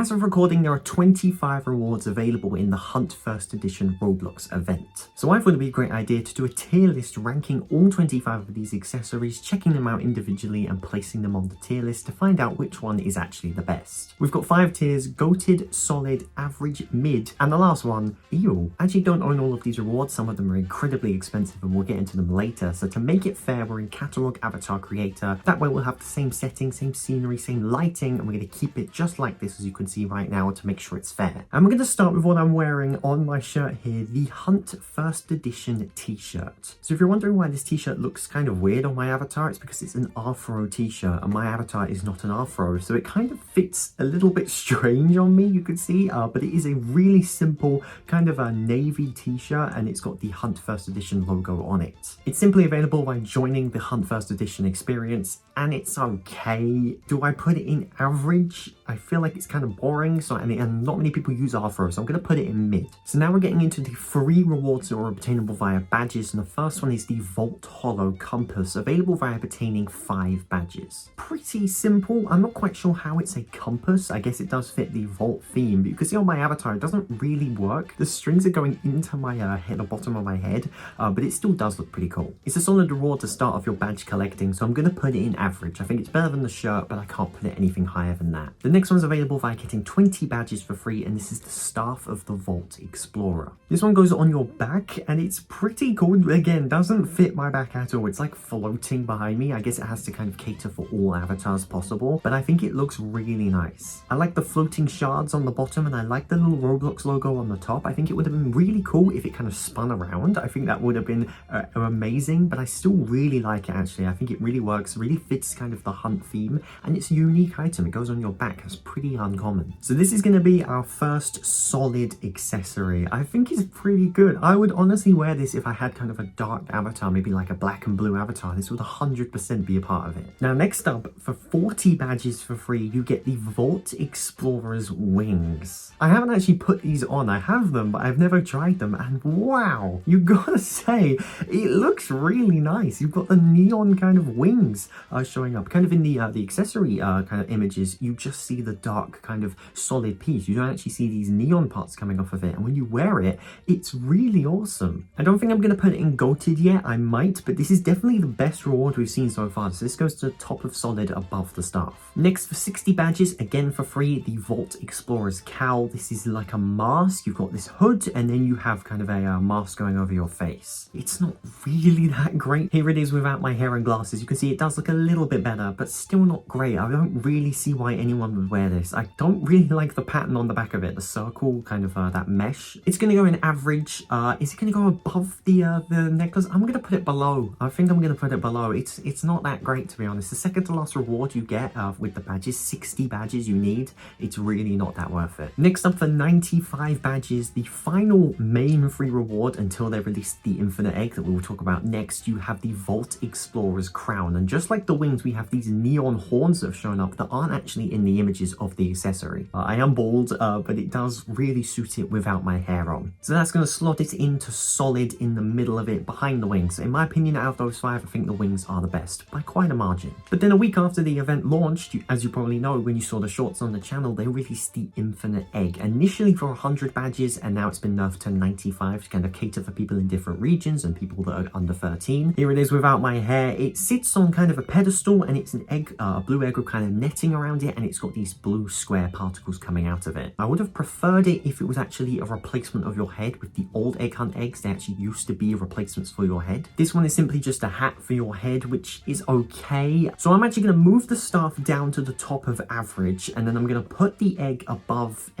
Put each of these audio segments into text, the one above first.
as of recording, there are 25 rewards available in the Hunt First Edition Roblox event. So I thought it'd be a great idea to do a tier list ranking all 25 of these accessories, checking them out individually and placing them on the tier list to find out which one is actually the best. We've got 5 tiers: goated, solid, average, mid, and the last one, ew. I actually don't own all of these rewards, some of them are incredibly expensive and we'll get into them later, so to make it fair, we're in Catalog Avatar Creator. That way we'll have the same settings, same scenery, same lighting, and we're going to keep it just like this as you can see right now to make sure it's fair. And we're going to start with what I'm wearing on my shirt here, the Hunt First Edition t-shirt. So if you're wondering why this t-shirt looks kind of weird on my avatar, it's because it's an afro t-shirt and my avatar is not an afro, so it kind of fits a little bit strange on me, you can see, but it is a really simple kind of a navy t-shirt and it's got the Hunt First Edition logo on it. It's simply available by joining the Hunt First Edition experience and it's okay. Do I put it in average? I feel like it's kind of boring, so and not many people use afro, so I'm going to put it in mid. So now we're getting into the 3 rewards that are obtainable via badges, and the first one is the Vault Holo-Compass, available via obtaining 5 badges. Pretty simple. I'm not quite sure how it's a compass. I guess it does fit the Vault theme, but you can see on my avatar it doesn't really work. The strings are going into my head, the bottom of my head, but it still does look pretty cool. It's a solid reward to start off your badge collecting, so I'm going to put it in average. I think it's better than the shirt, but I can't put it anything higher than that. The next one's available via getting 20 badges for free, and this is the Staff of the Vault Explorer. This one goes on your back, and it's pretty cool. Again, doesn't fit my back at all. It's like floating behind me. I guess it has to kind of cater for all avatars possible, but I think it looks really nice. I like the floating shards on the bottom, and I like the little Roblox logo on the top. I think it would have been really cool if it kind of spun around. I think that would have been amazing, but I still really like it actually. I think it really works, really fits kind of the hunt theme, and it's a unique item. It goes on your back. It's pretty uncommon. So this is going to be our first solid accessory. I think it's pretty good. I would honestly wear this if I had kind of a dark avatar, maybe like a black and blue avatar. This would 100% be a part of it. Now next up, for 40 badges for free, you get the Vault Explorer's wings. I haven't actually put these on. I have them, but I've never tried them, and wow, you gotta say, it looks really nice. You've got the neon kind of wings showing up. Kind of in the accessory kind of images, you just see the dark kind of solid piece. You don't actually see these neon parts coming off of it, and when you wear it, it's really awesome. I don't think I'm going to put it in goated yet. I might, but this is definitely the best reward we've seen so far, so this goes to the top of solid above the staff. Next, for 60 badges, again for free, the Vault Explorer's Cowl. This is like a mask. You've got this hood, and then you have kind of a mask going over your face. It's not really that great. Here it is without my hair and glasses. You can see it does look a little bit better, but still not great. I don't really see why anyone would wear this. I don't really like the pattern on the back of it, the circle, kind of that mesh. It's going to go in average. Is it going to go above the necklace? I'm going to put it below. I think I'm going to put it below. It's not that great, to be honest. The second to last reward you get with the badges, 60 badges you need, it's really not that worth it. Next up, for 95 badges, the final main free reward until they release the Infinite Egg that we will talk about next, you have the Vault Explorer's Crown. And just like the wings, we have these neon horns that have shown up that aren't actually in the images of the accessory. I am bald, but it does really suit it without my hair on. So that's going to slot it into solid in the middle of it, behind the wings. In my opinion, out of those 5, I think the wings are the best, by quite a margin. But then a week after the event launched, as you probably know when you saw the shorts on the channel, they released the Infinite Egg. Initially for 100 badges, and now it's been nerfed to 95 to kind of cater for people in different regions and people that are under 13. Here it is without my hair. It sits on kind of a pedestal, and it's an egg, a blue egg with kind of netting around it, and it's got these blue square particles coming out of it. I would have preferred it if it was actually a replacement of your head. With the old egg hunt eggs, they actually used to be replacements for your head. This one is simply just a hat for your head, which is okay. So I'm actually going to move the staff down to the top of average, and then I'm going to put the egg above,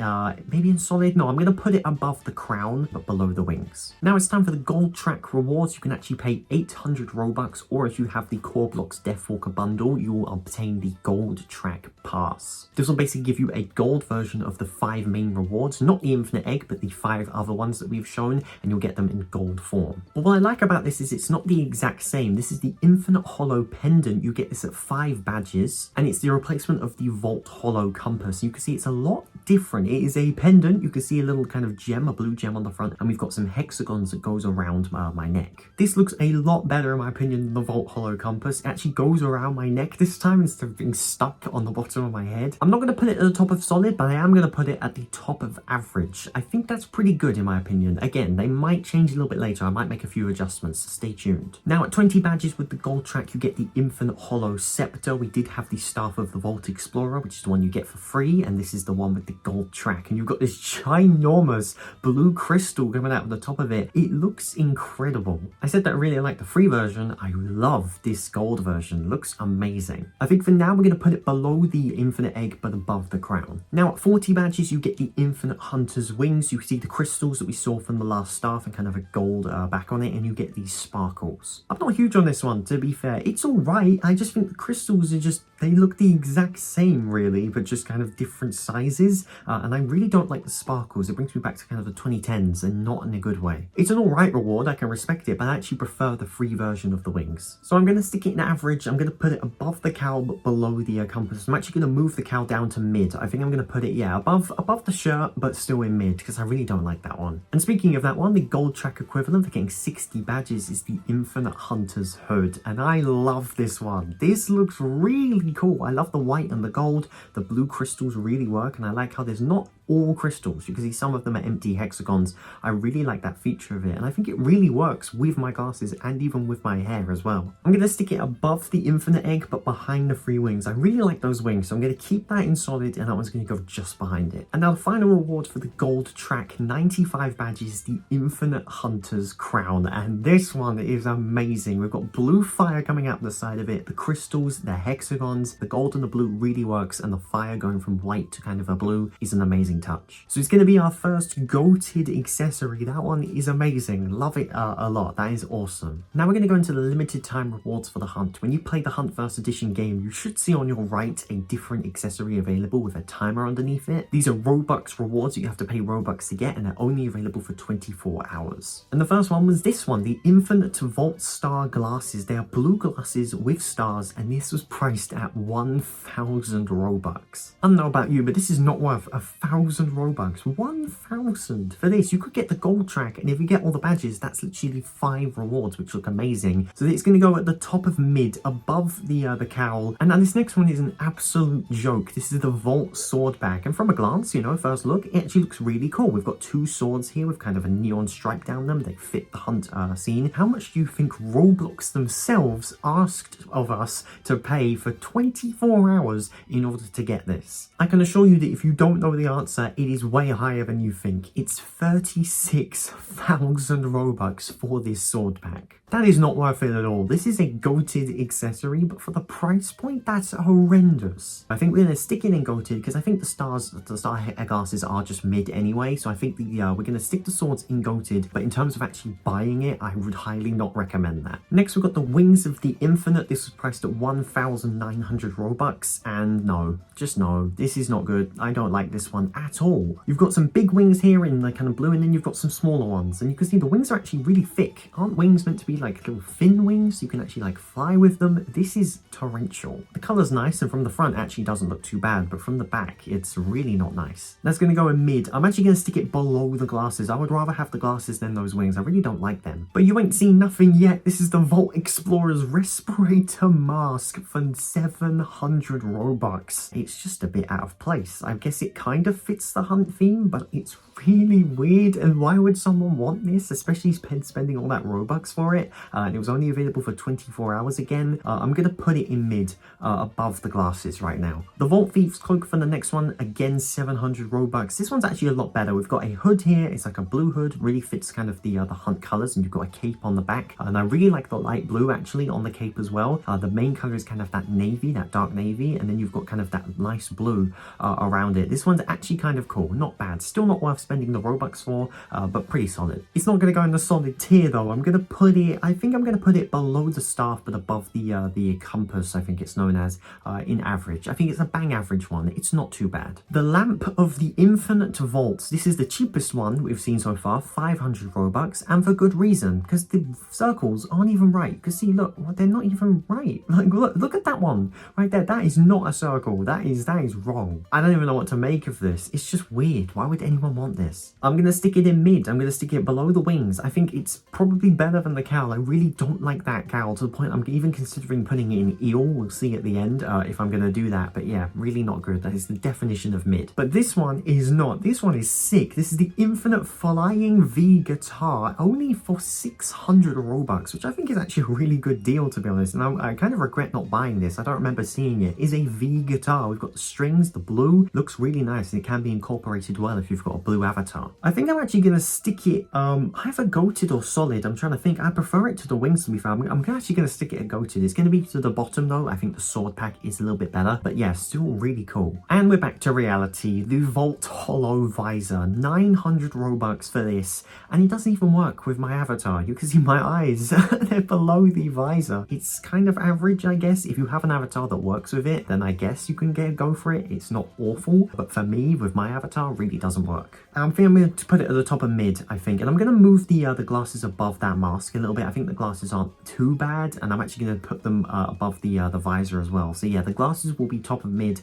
maybe in solid? No, I'm going to put it above the crown, but below the wings. Now it's time for the gold track rewards. You can actually pay 800 Robux, or if you have the Core Blocks Deathwalker bundle, you will obtain the gold track pass. This will basically give you a gold version of the 5 main rewards, not the Infinite Egg, but the 5 other ones that we've shown, and you'll get them in gold form. But what I like about this is it's not the exact same. This is the Infinite Holo-Pendant. You get this at 5 badges, and it's the replacement of the Vault Holo-Compass. You can see it's a lot different. It is a pendant. You can see a little kind of gem, a blue gem on the front, and we've got some hexagons that goes around my neck. This looks a lot better in my opinion than the Vault Holo-Compass. It actually goes around my neck this time instead of being stuck on the bottom of my head. I'm not going to put it at the top of solid, but I am going to put it at the top of average. I think that's pretty good in my opinion. Again, they might change a little bit later. I might make a few adjustments. Stay tuned. Now at 20 badges with the gold track, you get the infinite Holo-Scepter. We did have the Staff of the Vault Explorer, which is the one you get for free, and this is the one with the gold track. And you've got this ginormous blue crystal coming out of the top of it. It looks incredible. I said that I really like the free version. I love this gold version. Looks amazing. I think for now we're going to put it below the infinite egg but above the crown. Now at 40 badges you get the infinite hunter's wings. You see the crystals that we saw from the last staff and kind of a gold back on it, and you get these sparkles. I'm not huge on this one, to be fair. It's alright. I just think the crystals are just, they look the exact same really, but just kind of different sizes, and I really don't like the sparkles. It brings me back to kind of the 2010s and not in a good way. It's an alright reward, I can respect it, but I actually prefer the free version of the wings. So I'm going to stick it in average. I'm going to put it above the cowl but below the compass. I'm actually going to move the cowl down to mid. I think I'm going to put it, yeah, above the shirt but still in mid because I really don't like that one. And speaking of that one, the gold track equivalent for getting 60 badges is the infinite hunter's hood, and I love this one. This looks really cool. I love the white and the gold. The blue crystals really work, and I like how there's not all crystals. You can see some of them are empty hexagons. I really like that feature of it, and I think it really works with my glasses and even with my hair as well. I'm going to stick it above the infinite egg but behind the free wings. I really like those wings, so I'm going to keep that in solid, and that one's going to go just behind it. And now the final reward for the gold track, 95 badges, the infinite hunter's crown, and this one is amazing. We've got blue fire coming out the side of it, the crystals, the hexagons, the gold and the blue really works, and the fire going from white to kind of a blue is an amazing touch. So it's going to be our first goated accessory. That one is amazing. Love it a lot. That is awesome. Now we're going to go into the limited time rewards for the hunt. When you play the Hunt First Edition game, you should see on your right a different accessory available with a timer underneath it. These are Robux rewards that you have to pay Robux to get, and they're only available for 24 hours. And the first one was this one, the Infinite Vault Star glasses. They are blue glasses with stars, and this was priced at 1,000 Robux. I don't know about you, but this is not worth 1,000 Robux. 1,000 for this. You could get the gold track, and if you get all the badges, that's literally 5 rewards, which look amazing. So it's going to go at the top of mid, above the cowl. And now this next one is an absolute joke. This is the Vault Swordpack, and from a glance, you know, first look, it actually looks really cool. We've got 2 swords here with kind of a neon stripe down them. They fit the hunt scene. How much do you think Roblox themselves asked of us to pay for 24 hours in order to get this? I can assure you that if you don't know the answer, it is way higher than you think. It's 36,000 Robux for this sword pack. That is not worth it at all. This is a goated accessory, but for the price point, that's horrendous. I think we're going to stick it in goated because I think the star glasses are just mid anyway. So I think we're going to stick the swords in goated, but in terms of actually buying it, I would highly not recommend that. Next, we've got the Wings of the Infinite. This was priced at 1,900 Robux, and no, just no, this is not good. I don't like this one at all. You've got some big wings here in the kind of blue, and then you've got some smaller ones, and you can see the wings are actually really thick. Aren't wings meant to be like little thin wings? You can actually like fly with them. This is torrential. The color's nice, and from the front actually doesn't look too bad, but from the back it's really not nice. That's going to go in mid. I'm actually going to stick it below the glasses. I would rather have the glasses than those wings. I really don't like them. But you ain't seen nothing yet. This is the Vault Explorer's Respirator mask for 700 Robux. It's just a bit out of place. I guess it kind of fits the hunt theme, but it's really weird, and why would someone want this, especially spending all that Robux for it? And it was only available for 24 hours again. I'm going to put it in mid, above the glasses right now. The Vault Thief's Cloak for the next one, again 700 Robux. This one's actually a lot better. We've got a hood here. It's like a blue hood, really fits kind of the hunt colors, and you've got a cape on the back. And I really like the light blue actually on the cape as well. The main color is kind of that navy, that dark navy, and then you've got kind of that nice blue around it. This one's actually kind of cool, not bad. Still not worth spending the Robux for, but pretty solid. It's not going to go in the solid tier though. I'm going to put it, I think I'm going to put it below the staff but above the compass, I think it's known as, in average. I think it's a bang average one. It's not too bad. The Lamp of the Infinite Vaults. This is the cheapest one we've seen so far, 500 Robux, and for good reason, because the circles aren't even right. Because see, look, they're not even right. Like, look at that one right there. That is not a circle. That is wrong. I don't even know what to make of this. It's just weird. Why would anyone want this? I'm going to stick it in mid. I'm going to stick it below the wings. I think it's probably better than the cowl. I really don't like that cowl, to the point I'm even considering putting it in eel. We'll see at the end if I'm going to do that. But yeah, really not good. That is the definition of mid. But this one is not. This one is sick. This is the Infinite Flying V guitar, only for 600 Robux, which I think is actually a really good deal, to be honest. And I kind of regret not buying this. I don't remember seeing it. It's a V guitar. We've got the strings, the blue. Looks really nice, and it can be incorporated well if you've got a blue avatar. I think I'm actually going to stick it either goated or solid. I'm trying to think. I prefer it to the wings, to be fair. I'm actually going to stick it at goated. It's going to be to the bottom, though. I think the Swordpack is a little bit better. But yeah, still really cool. And we're back to reality. The Volt Holo-Visor. 900 Robux for this. And it doesn't even work with my avatar. You can see my eyes. They're below the visor. It's kind of average, I guess. If you have an avatar that works with it, then I guess you can go for it. It's not awful. But for me, with my avatar, it really doesn't work. I think I'm going to put it at the top of mid, I think. And I'm going to move the glasses above that mask a little bit. I think the glasses aren't too bad. And I'm actually going to put them above the visor as well. So yeah, the glasses will be top of mid,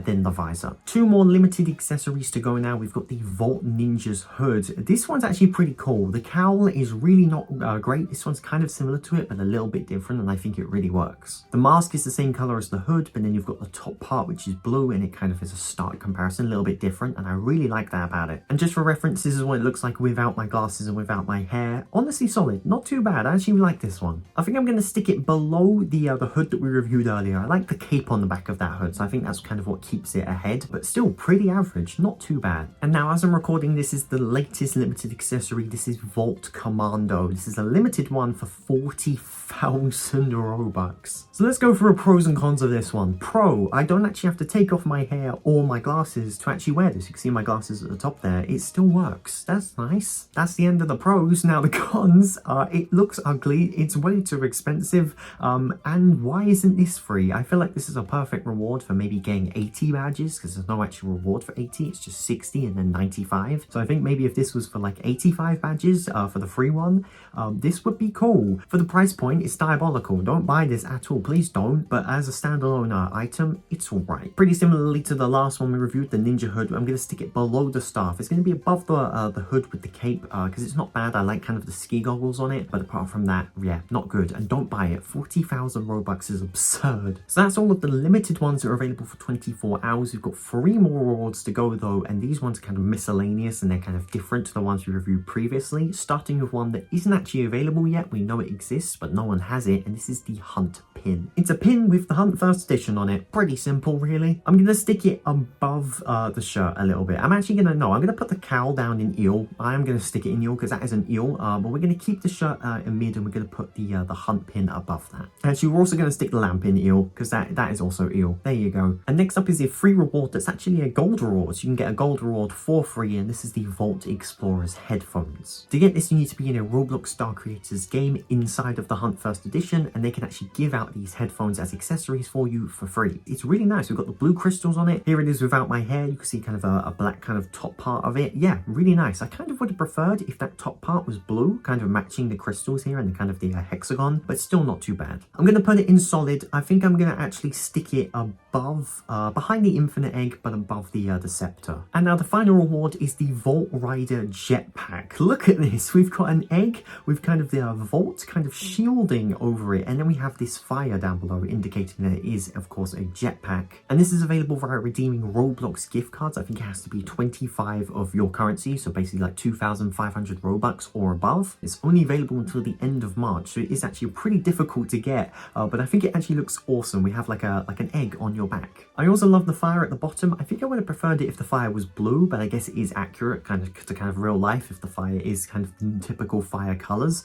then the visor. Two more limited accessories to go now. We've got the Volt Ninja's hood. This one's actually pretty cool. The cowl is really not great. This one's kind of similar to it, but a little bit different, and I think it really works. The mask is the same color as the hood, but then you've got the top part, which is blue, and it kind of is a stark comparison, a little bit different, and I really like that about it. And just for reference, this is what it looks like without my glasses and without my hair. Honestly solid, not too bad. I actually like this one. I think I'm going to stick it below the hood that we reviewed earlier. I like the cape on the back of that hood, so I think that's kind of what keeps it ahead, but still pretty average, not too bad. And now as I'm recording, this is the latest limited accessory. This is Volt Commando. This is a limited one for 40,000 Robux. So let's go through the pros and cons of this one. Pro, I don't actually have to take off my hair or my glasses to actually wear this. You can see my glasses at the top there. It still works. That's nice. That's the end of the pros. Now the cons, it looks ugly. It's way too expensive. And why isn't this free? I feel like this is a perfect reward for maybe getting 80 badges, because there's no actual reward for 80. It's just 60 and then 95. So I think maybe if this was for like 85 badges for the free one, this would be cool. For the price point, it's diabolical. Don't buy this at all. Please don't. But as a standalone item, it's alright. Pretty similarly to the last one we reviewed, the Ninja Hood, I'm going to stick it below the staff. It's going to be above the hood with the cape, because it's not bad. I like kind of the ski goggles on it. But apart from that, yeah, not good. And don't buy it. 40,000 Robux is absurd. So that's all of the limited ones that are available for 24 hours. We've got 3 more rewards to go though, and these ones are kind of miscellaneous and they're kind of different to the ones we reviewed previously, starting with one that isn't actually available yet. We know it exists, but no one has it, and this is the Hunt pin. It's a pin with the Hunt First Edition on it. Pretty simple, really. I'm going to stick it above the shirt a little bit. I'm going to put the cowl down in eel. I am going to stick it in eel because that is an eel, but we're going to keep the shirt in mid, and we're going to put the Hunt pin above that. Actually, we're also going to stick the lamp in eel because that is also eel. There you go. And next up is a free reward that's actually a gold reward. So you can get a gold reward for free, and this is the Vault Explorer's headphones. To get this, you need to be in a Roblox Star Creators game inside of the Hunt First Edition, and they can actually give out these headphones as accessories for you for free. It's really nice. We've got the blue crystals on it. Here it is without my hair. You can see kind of a black kind of top part of it. Yeah, really nice. I kind of would have preferred if that top part was blue, kind of matching the crystals here and the kind of the hexagon, but still not too bad. I'm going to put it in solid. I think I'm going to actually stick it above, behind the Infinite Egg, but above the Scepter. And now the final reward is the Vault Rider Jetpack. Look at this. We've got an egg with kind of the vault kind of shielding over it, and then we have this fire down below indicating that it is, of course, a jetpack. And this is available via redeeming Roblox gift cards. I think it has to be 25 of your currency, so basically like 2,500 Robux or above. It's only available until the end of March, so it is actually pretty difficult to get, but I think it actually looks awesome. We have like an egg on your back. I also love the fire at the bottom. I think I would have preferred it if the fire was blue, but I guess it is accurate kind of to kind of real life if the fire is kind of typical fire colors.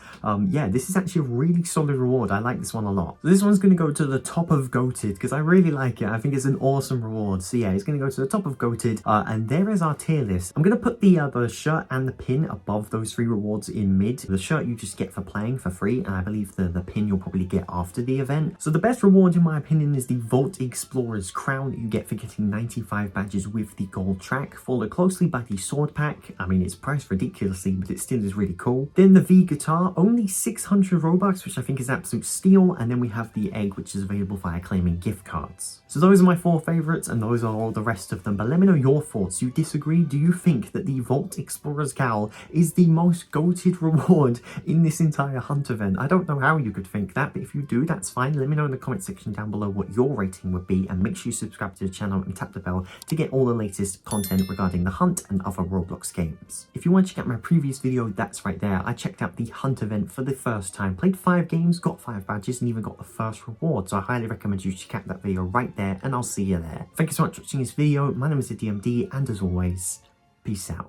Yeah, this is actually a really solid reward. I like this one a lot. So this one's going to go to the top of Goated because I really like it. I think it's an awesome reward. So yeah, it's going to go to the top of Goated, and there is our tier list. I'm going to put the shirt and the pin above those 3 rewards in mid. The shirt you just get for playing for free, and I believe the pin you'll probably get after the event. So the best reward in my opinion is the Vault Explorer's crown that you get for getting 95 badges with the gold track, followed closely by the Swordpack. I mean, it's priced ridiculously, but it still is really cool. Then the V guitar, only 600 Robux, which I think is absolute steal, and then we have the egg, which is available via claiming gift cards. So those are my 4 favourites, and those are all the rest of them, but let me know your thoughts. Do you disagree? Do you think that the Vault Explorer's Cowl is the most goated reward in this entire hunt event? I don't know how you could think that, but if you do, that's fine. Let me know in the comment section down below what your rating would be, and make sure you subscribe to the channel and tap the bell to get all the latest content regarding the hunt and other Roblox games. If you want to check out my previous video, that's right there. I checked out the hunt event for the first time, played 5 games, got 5 badges, and even got the first reward, so I highly recommend you check out that video right there, and I'll see you there. Thank you so much for watching this video. My name is DMD, and as always, peace out.